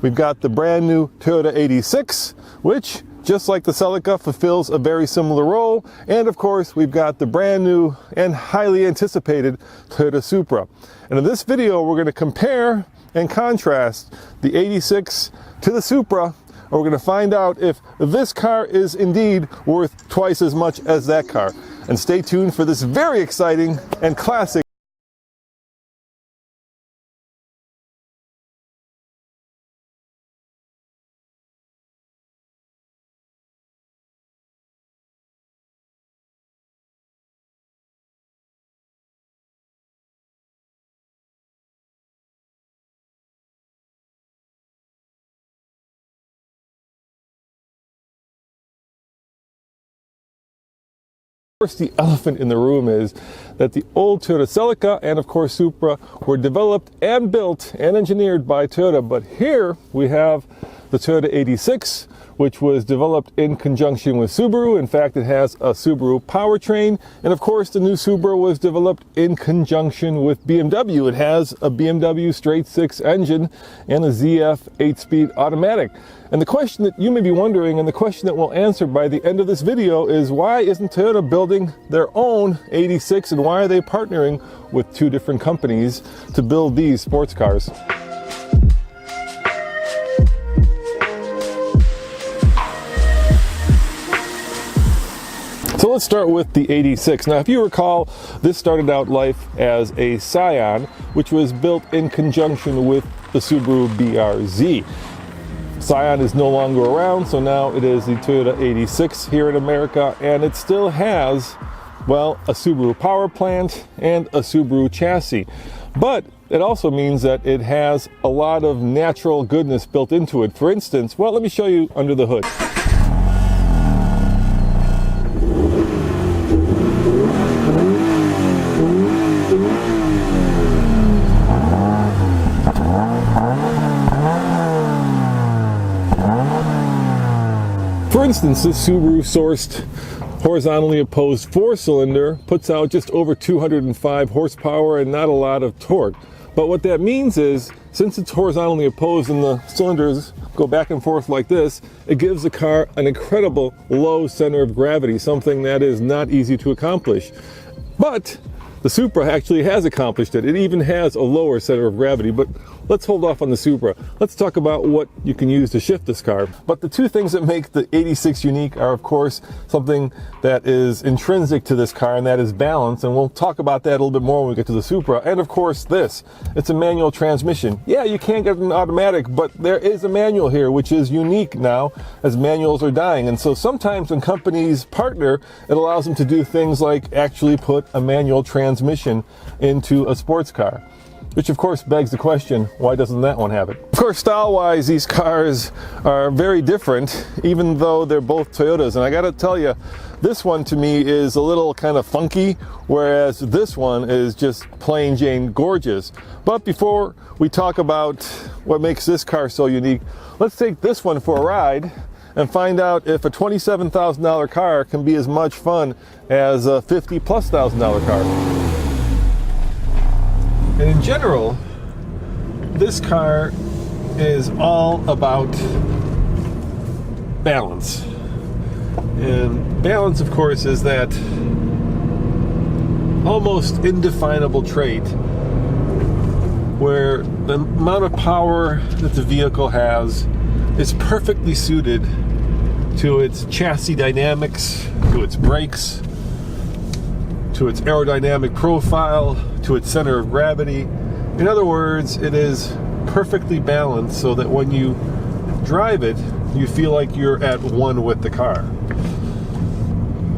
We've got the brand new Toyota 86, which, just like the Celica, fulfills a very similar role. And of course, we've got the brand new and highly anticipated Toyota Supra. And in this video, we're going to compare and contrast the 86 to the Supra. And we're going to find out if this car is indeed worth twice as much as that car. And stay tuned for this very exciting and classic the elephant in the room is that the old Toyota Celica and of course Supra were developed and built and engineered by Toyota, but here we have the Toyota 86, which was developed in conjunction with Subaru. In fact, it has a Subaru powertrain, and of course the new Supra was developed in conjunction with BMW. It has a BMW straight 6 engine and a ZF 8-speed automatic. And the question that you may be wondering, and the question that we'll answer by the end of this video, is why isn't Toyota building their own 86, and why are they partnering with two different companies to build these sports cars? So let's start with the 86. Now, if you recall, this started out life as a Scion, which was built in conjunction with the Subaru BRZ. Scion is no longer around, so now it is the Toyota 86 here in America, and it still has, well, a Subaru power plant and a Subaru chassis. But it also means that it has a lot of natural goodness built into it. For instance, well, let me show you under the hood. For instance, this Subaru-sourced horizontally opposed 4-cylinder puts out just over 205 horsepower and not a lot of torque. But what that means is, since it's horizontally opposed and the cylinders go back and forth like this, it gives the car an incredible low center of gravity, something that is not easy to accomplish. But the Supra actually has accomplished it. It even has a lower center of gravity, but let's hold off on the Supra. Let's talk about what you can use to shift this car. But the two things that make the 86 unique are, of course, something that is intrinsic to this car, and that is balance. And we'll talk about that a little bit more when we get to the Supra. And of course, this. It's a manual transmission. Yeah, you can't get an automatic, but there is a manual here, which is unique now, as manuals are dying. And so sometimes when companies partner, it allows them to do things like actually put a manual transmission into a sports car. Which of course begs the question, why doesn't that one have it? Of course, style-wise, these cars are very different, even though they're both Toyotas. And I gotta tell you, this one to me is a little kind of funky, whereas this one is just plain Jane gorgeous. But before we talk about what makes this car so unique, let's take this one for a ride and find out if a $27,000 car can be as much fun as a $50,000+ car. And in general, this car is all about balance. And balance, of course, is that almost indefinable trait where the amount of power that the vehicle has is perfectly suited to its chassis dynamics, to its brakes, to its aerodynamic profile, to its center of gravity. In other words, it is perfectly balanced so that when you drive it, you feel like you're at one with the car.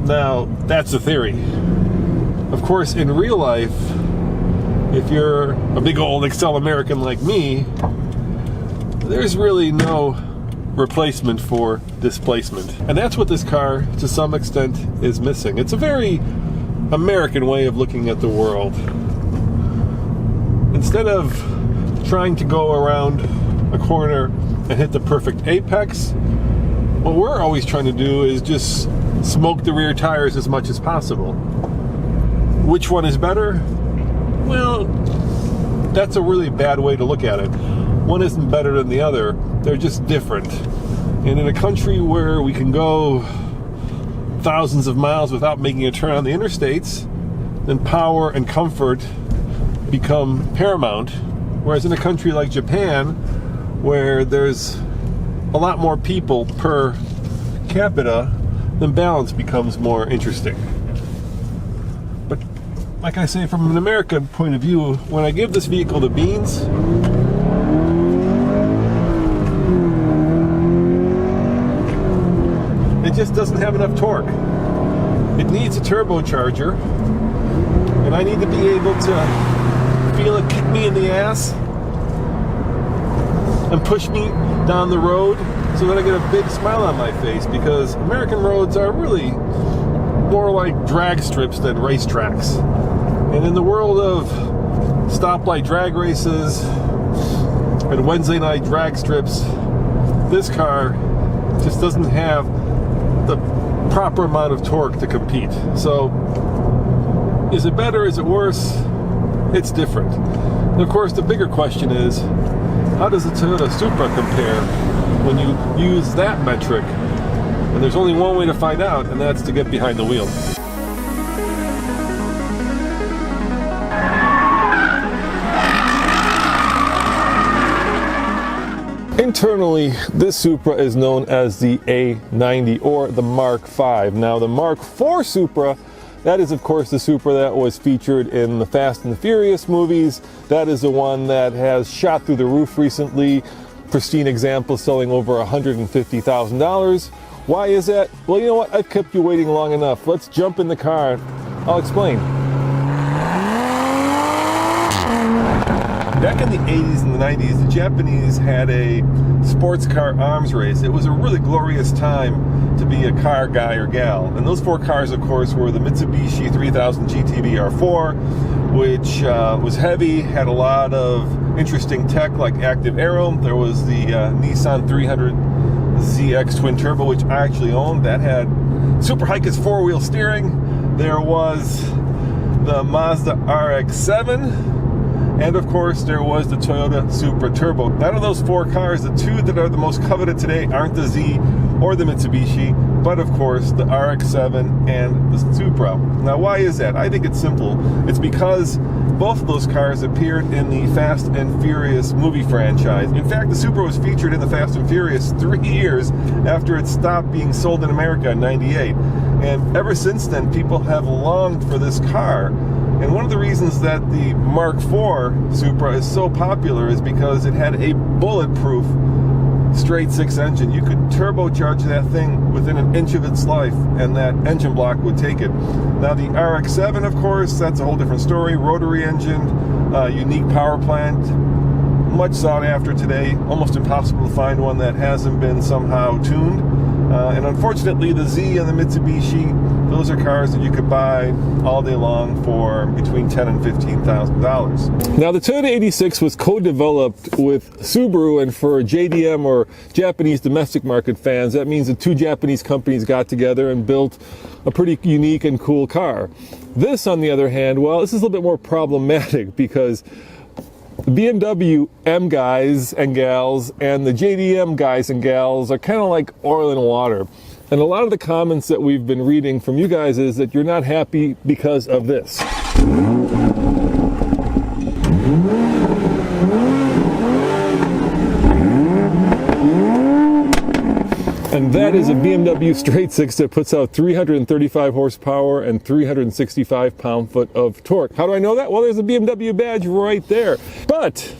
Now, that's the theory. Of course, in real life, if you're a big old Excel American like me, there's really no replacement for displacement. And that's what this car, to some extent, is missing. It's a very American way of looking at the world. Instead of trying to go around a corner and hit the perfect apex, what we're always trying to do is just smoke the rear tires as much as possible. Which one is better? Well, that's a really bad way to look at it. one isn't better than the other. They're just different. And in a country where we can go thousands of miles without making a turn on the interstates, then power and comfort become paramount. Whereas in a country like Japan, where there's a lot more people per capita, then balance becomes more interesting. But like I say, from an American point of view, when I give this vehicle the beans, it just doesn't have enough torque. It needs a turbocharger, and I need to be able to feel it kick me in the ass and push me down the road so that I get a big smile on my face, because American roads are really more like drag strips than racetracks. And in the world of stoplight drag races and Wednesday night drag strips, this car just doesn't have the proper amount of torque to compete. So is it better? Is it worse? It's different. And of course, the bigger question is, how does the Toyota Supra compare when you use that metric? And there's only one way to find out, and that's to get behind the wheel. Internally, this Supra is known as the A90 or the Mark V. Now, the Mark IV Supra, that is of course the Supra that was featured in the Fast and the Furious movies. That is the one that has shot through the roof recently. Pristine example, selling over $150,000. Why is that? Well, you know what? I've kept you waiting long enough. Let's jump in the car. I'll explain. Back in the 80s and the 90s, the Japanese had a sports car arms race. It was a really glorious time to be a car guy or gal. And those four cars, of course, were the Mitsubishi 3000 GTB R4, which was heavy, had a lot of interesting tech like active aero. There was the Nissan 300ZX twin turbo, which I actually owned. That had Super Hikers four-wheel steering. There was the Mazda RX-7. And of course, there was the Toyota Supra Turbo. Out of those four cars, the two that are the most coveted today aren't the Z or the Mitsubishi, but of course the RX-7 and the Supra. Now, why is that? I think it's simple. It's because both of those cars appeared in the Fast and Furious movie franchise. In fact, the Supra was featured in the Fast and Furious 3 years after it stopped being sold in America in '98. And ever since then, people have longed for this car. And one of the reasons that the Mark IV Supra is so popular is because it had a bulletproof straight six engine. You could turbocharge that thing within an inch of its life, and that engine block would take it. Now the RX-7, of course, that's a whole different story. Rotary engine, unique power plant, much sought after today. Almost impossible to find one that hasn't been somehow tuned. And unfortunately, the Z and the Mitsubishi, those are cars that you could buy all day long for between $10,000 and $15,000. Now, the Toyota 86 was co-developed with Subaru, and for JDM or Japanese domestic market fans, that means the two Japanese companies got together and built a pretty unique and cool car. This, on the other hand, well, this is a little bit more problematic because the BMW M guys and gals and the JDM guys and gals are kind of like oil and water. And a lot of the comments that we've been reading from you guys is that you're not happy because of this. And that is a BMW straight six that puts out 335 horsepower and 365 pound-foot of torque. How do I know that? Well, there's a BMW badge right there. But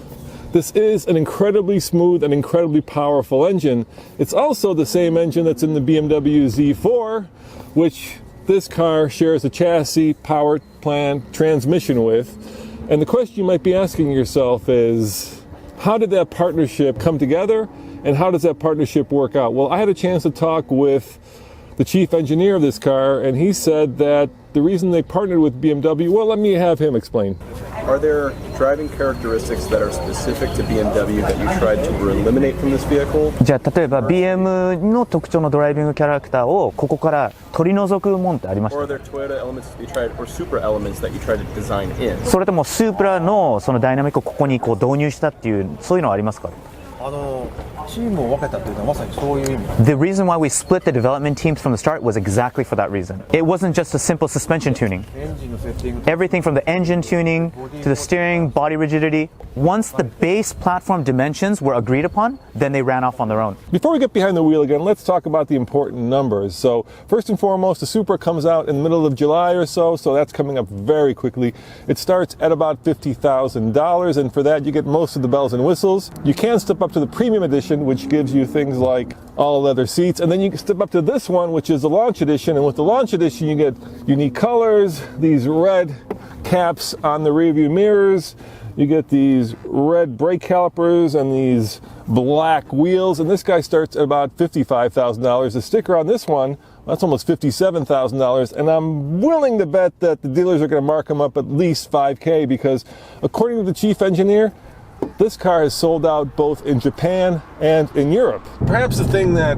this is an incredibly smooth and incredibly powerful engine. It's also the same engine that's in the BMW Z4, which this car shares a chassis, power plant, transmission with. And the question you might be asking yourself is, how did that partnership come together? And how does that partnership work out? Well, I had a chance to talk with the chief engineer of this car, and he said that the reason they partnered with BMW, well, let me have him explain. Are there driving characteristics that are specific to BMW that you tried to eliminate from this vehicle? じゃあ例えば BM の特徴のドライビングキャラクターをここから取り除くもんってありました Or are there Toyota elements that you tried, or Supra elements that you tried to design in? それともスープラのそのダイナミックをここにこう導入したっていうそういうのはありますかチームを分けたというのはまさにそういう意味 The reason why we split the development teams from the start was exactly for that reason. It wasn't just a simple suspension tuning. エンジンのセッティング Everything from the engine tuning to the steering, body rigidity. Once the base platform dimensions were agreed upon, then they ran off on their own. Before we get behind the wheel again, let's talk about the important numbers. So first and foremost, the Supra comes out in the middle of July or so that's coming up very quickly. It starts at about $50,000, and for that you get most of the bells and whistles. You can step up to the premium edition, which gives you things like all leather seats, and then you can step up to this one, which is the launch edition, and with the launch edition you get unique colors, these red caps on the rearview mirrors, you get these red brake calipers and these black wheels, and this guy starts at about $55,000. The sticker on this one, that's almost $57,000, and I'm willing to bet that the dealers are going to mark them up at least $5,000 because according to the chief engineer, this car has sold out both in Japan and in Europe. Perhaps the thing that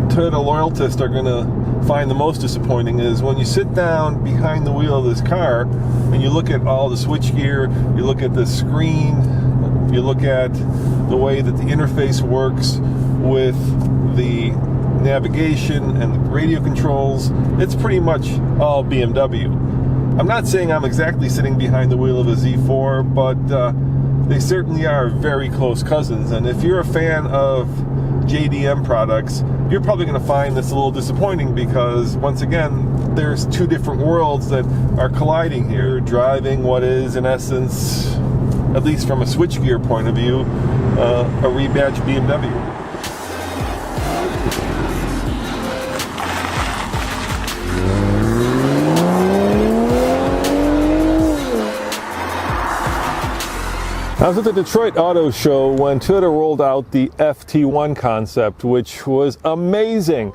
Toyota loyalists are going to find the most disappointing is when you sit down behind the wheel of this car and you look at all the switchgear, you look at the screen, you look at the way that the interface works with the navigation and the radio controls, it's pretty much all BMW. I'm not saying I'm exactly sitting behind the wheel of a Z4, but they certainly are very close cousins, and if you're a fan of JDM products, you're probably going to find this a little disappointing because once again there's two different worlds that are colliding here, driving what is in essence, at least from a switchgear point of view, a rebadged BMW. I was at the Detroit Auto Show when Toyota rolled out the FT1 concept, which was amazing.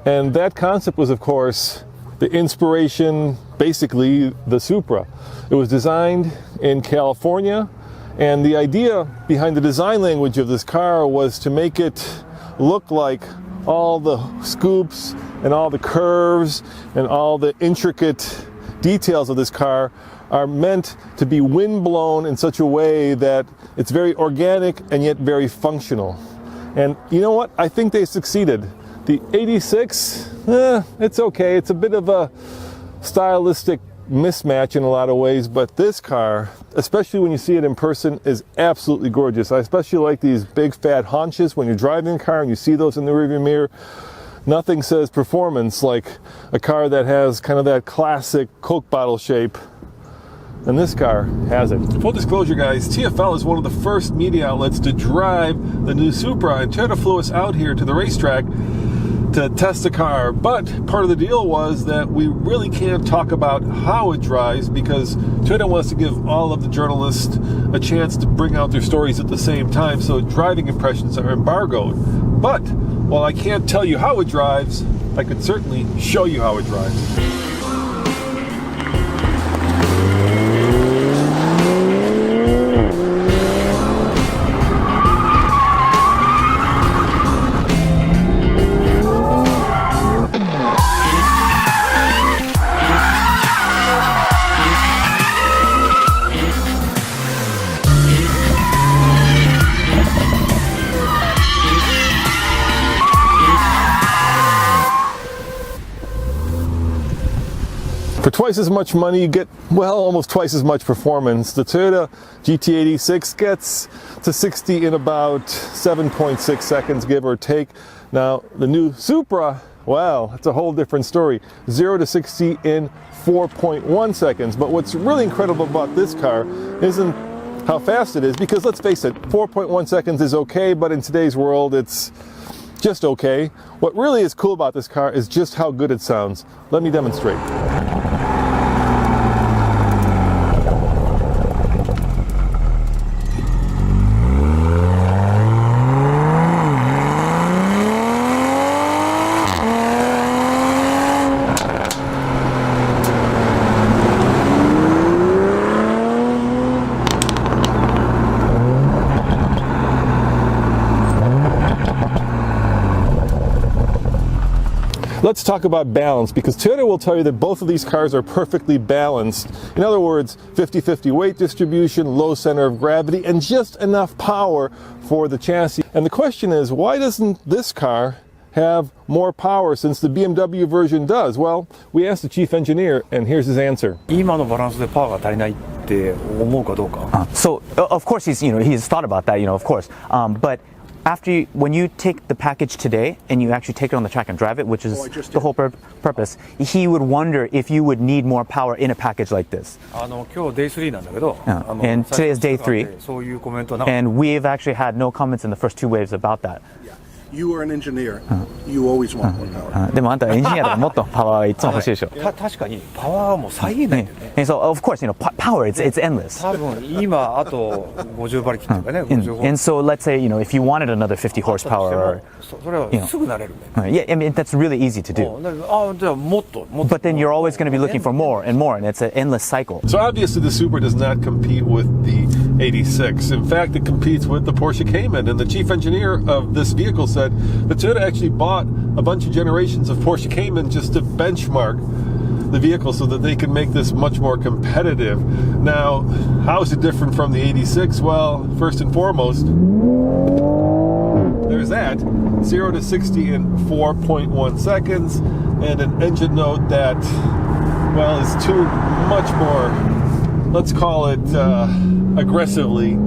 And that concept was, of course, the inspiration, basically, the Supra. It was designed in California, and the idea behind the design language of this car was to make it look like all the scoops and all the curves and all the intricate details of this car are meant to be windblown in such a way that it's very organic and yet very functional. And you know what? I think they succeeded. The 86, it's okay. It's a bit of a stylistic mismatch in a lot of ways, but this car, especially when you see it in person, is absolutely gorgeous. I especially like these big fat haunches when you're driving the car and you see those in the rearview mirror. Nothing says performance like a car that has kind of that classic Coke bottle shape. And this car has it. Full disclosure, guys, TFL is one of the first media outlets to drive the new Supra, and Toyota flew us out here to the racetrack to test the car. But part of the deal was that we really can't talk about how it drives because Toyota wants to give all of the journalists a chance to bring out their stories at the same time, so driving impressions are embargoed. But while I can't tell you how it drives, I can certainly show you how it drives. For twice as much money, you get, well, almost twice as much performance. The Toyota GT86 gets to 60 in about 7.6 seconds, give or take. Now, the new Supra, well, it's a whole different story. 0 to 60 in 4.1 seconds. But what's really incredible about this car isn't how fast it is, because let's face it, 4.1 seconds is okay, but in today's world, it's just okay. What really is cool about this car is just how good it sounds. Let me demonstrate. Let's talk about balance, because Toyota will tell you that both of these cars are perfectly balanced. In other words, 50-50 weight distribution, low center of gravity, and just enough power for the chassis. And the question is, why doesn't this car have more power since the BMW version does? Well, we asked the chief engineer, and here's his answer. 今のバランスでパワーが足りないって思うかどうか。 So of course he's thought about that, of course. But when you take the package today and you actually take it on the track and drive it, which is the whole purpose, he would wonder if you would need more power in a package like this. 今日 Day 3なんだけど、 And today is day 3. そういうコメントはなかった。 And we've actually had no comments in the first 2 waves about that. You are an engineer. You always want more power. でもあんたエンジニアだからもっとパワーいつも欲しいでしょ。確かにパワーはもう再現ないんだよね。 And so of course, power, it's endless. 多分今あと50馬力っていうかね、50 And so let's say, if you wanted another 50 horsepower or それはすぐなれるんだよ。 yeah, I mean that's really easy to do. じゃあもっと。 But then you're always going to be looking for more and more, and it's an endless cycle. So obviously the Supra does not compete with the 86. In fact, it competes with the Porsche Cayman. And the chief engineer of this vehicle said that Toyota actually bought a bunch of generations of Porsche Cayman just to benchmark the vehicle so that they can make this much more competitive. Now, how is it different from the 86? Well, first and foremost, there's that. 0 to 60 in 4.1 seconds, and an engine note that, well, is too much more, let's call it aggressively,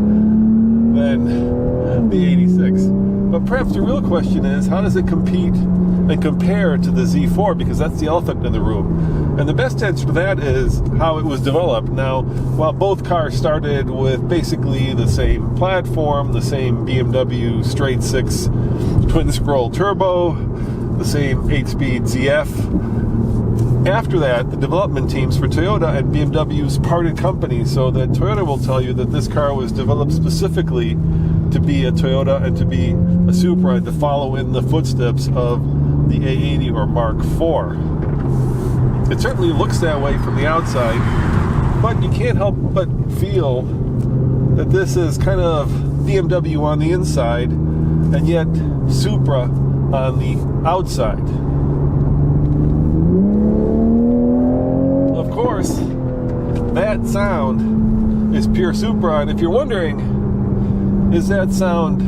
than the 86. But perhaps the real question is, how does it compete and compare to the Z4? Because that's the elephant in the room. And the best answer to that is how it was developed. Now, while both cars started with basically the same platform, the same BMW straight 6 twin scroll turbo, the same 8-speed ZF, after that, the development teams for Toyota and BMW's parted company, so that Toyota will tell you that this car was developed specifically to be a Toyota and to be a Supra and to follow in the footsteps of the A80 or Mark IV. It certainly looks that way from the outside, but you can't help but feel that this is kind of BMW on the inside and yet Supra on the outside. Of course, that sound is pure Supra, and if you're wondering, is that sound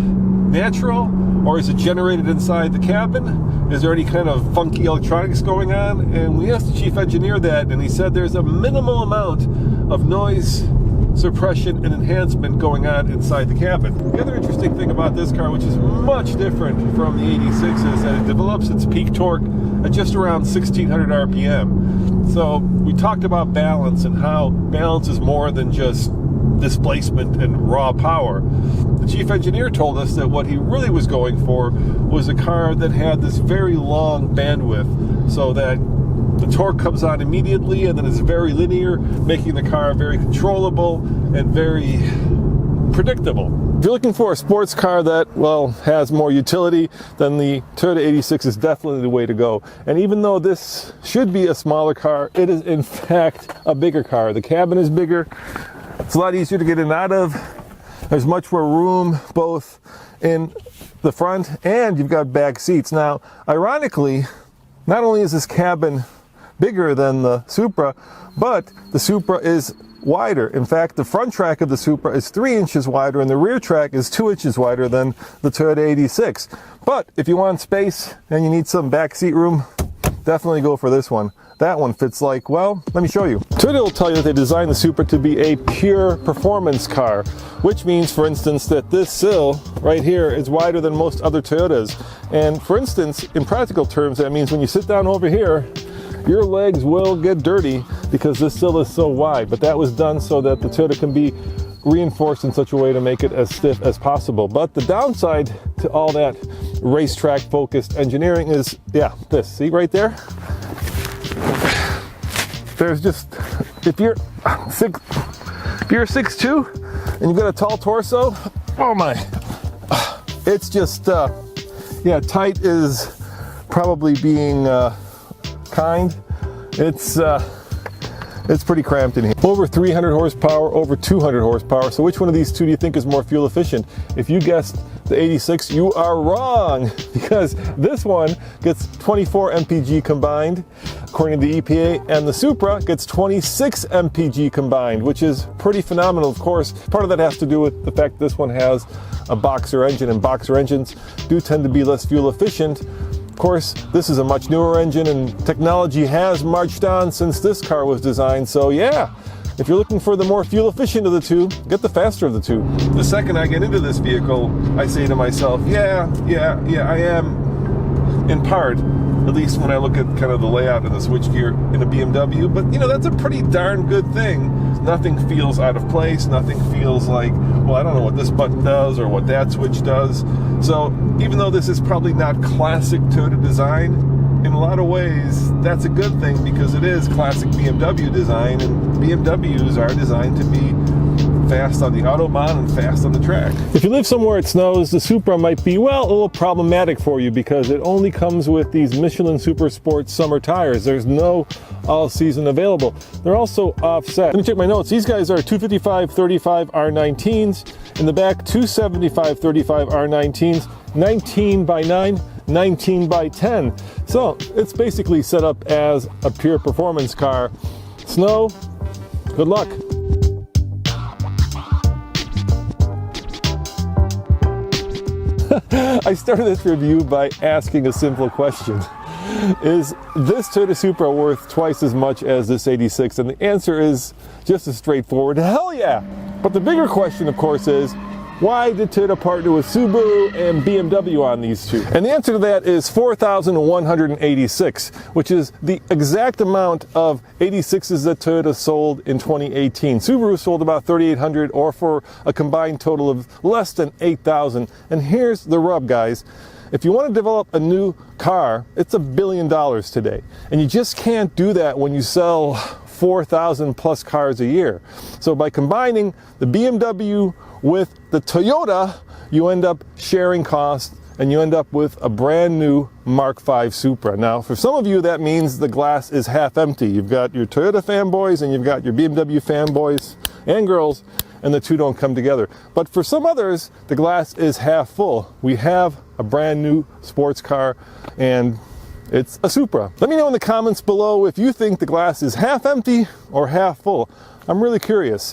natural or is it generated inside the cabin? Is there any kind of funky electronics going on? And we asked the chief engineer that, and he said there's a minimal amount of noise suppression and enhancement going on inside the cabin. The other interesting thing about this car, which is much different from the 86, is that it develops its peak torque at just around 1600 RPM. So we talked about balance and how balance is more than just displacement and raw power. The chief engineer told us that what he really was going for was a car that had this very long bandwidth, so that the torque comes on immediately and then is very linear, making the car very controllable and very predictable. If you're looking for a sports car that, well, has more utility, then the Toyota 86 is definitely the way to go. And even though this should be a smaller car, it is in fact a bigger car. The cabin is bigger. It's a lot easier to get in and out of. There's much more room both in the front and you've got back seats. Now, ironically, not only is this cabin bigger than the Supra, but the Supra is wider. In fact, the front track of the Supra is 3 inches wider and the rear track is 2 inches wider than the Toyota 86. But if you want space and you need some back seat room, definitely go for this one. That one fits like, well, let me show you. Toyota will tell you that they designed the Supra to be a pure performance car, which means, for instance, that this sill right here is wider than most other Toyotas. And for instance, in practical terms, that means when you sit down over here, your legs will get dirty because this sill is so wide. But that was done so that the Toyota can be reinforced in such a way to make it as stiff as possible. But the downside to all that racetrack focused engineering is, yeah, this, see right there? There's just, if you're 6'2" and you've got a tall torso, oh my, it's just, yeah, tight is probably being kind. It's pretty cramped in here. Over 300 horsepower, over 200 horsepower. So which one of these two do you think is more fuel efficient? If you guessed the 86, you are wrong, because this one gets 24 mpg combined, according to the EPA, and the Supra gets 26 mpg combined, which is pretty phenomenal. Of course, part of that has to do with the fact this one has a boxer engine, and boxer engines do tend to be less fuel efficient. Of course, this is a much newer engine, and technology has marched on since this car was designed, so yeah. If you're looking for the more fuel efficient of the two, get the faster of the two. The second I get into this vehicle, I say to myself, yeah, I am in part, at least when I look at kind of the layout of the switchgear in a BMW, but you know, that's a pretty darn good thing. Nothing feels out of place, nothing feels like, well, I don't know what this button does or what that switch does. So even though this is probably not classic Toyota design, in a lot of ways, that's a good thing because it is classic BMW design, and BMWs are designed to be fast on the Autobahn and fast on the track. If you live somewhere it snows, the Supra might be, well, a little problematic for you because it only comes with these Michelin Super Sport summer tires. There's no all-season available. They're also offset. Let me check my notes. These guys are 255/35 R19s. In the back, 275/35 R19s, 19x9, 19x10. So it's basically set up as a pure performance car. Snow, good luck. I started this review by asking a simple question. Is this Toyota Supra worth twice as much as this 86? And the answer is just as straightforward, hell yeah! But the bigger question, of course, is why did Toyota partner with Subaru and BMW on these two? And the answer to that is 4,186, which is the exact amount of 86s that Toyota sold in 2018. Subaru sold about 3,800, or for a combined total of less than 8,000. And here's the rub, guys. If you want to develop a new car, it's $1 billion today. And you just can't do that when you sell 4,000 plus cars a year. So by combining the BMW with the Toyota, you end up sharing costs and you end up with a brand new Mark V Supra. Now, for some of you, that means the glass is half empty. You've got your Toyota fanboys and you've got your BMW fanboys and girls, and the two don't come together. But for some others, the glass is half full. We have a brand new sports car, and it's a Supra. Let me know in the comments below if you think the glass is half empty or half full. I'm really curious.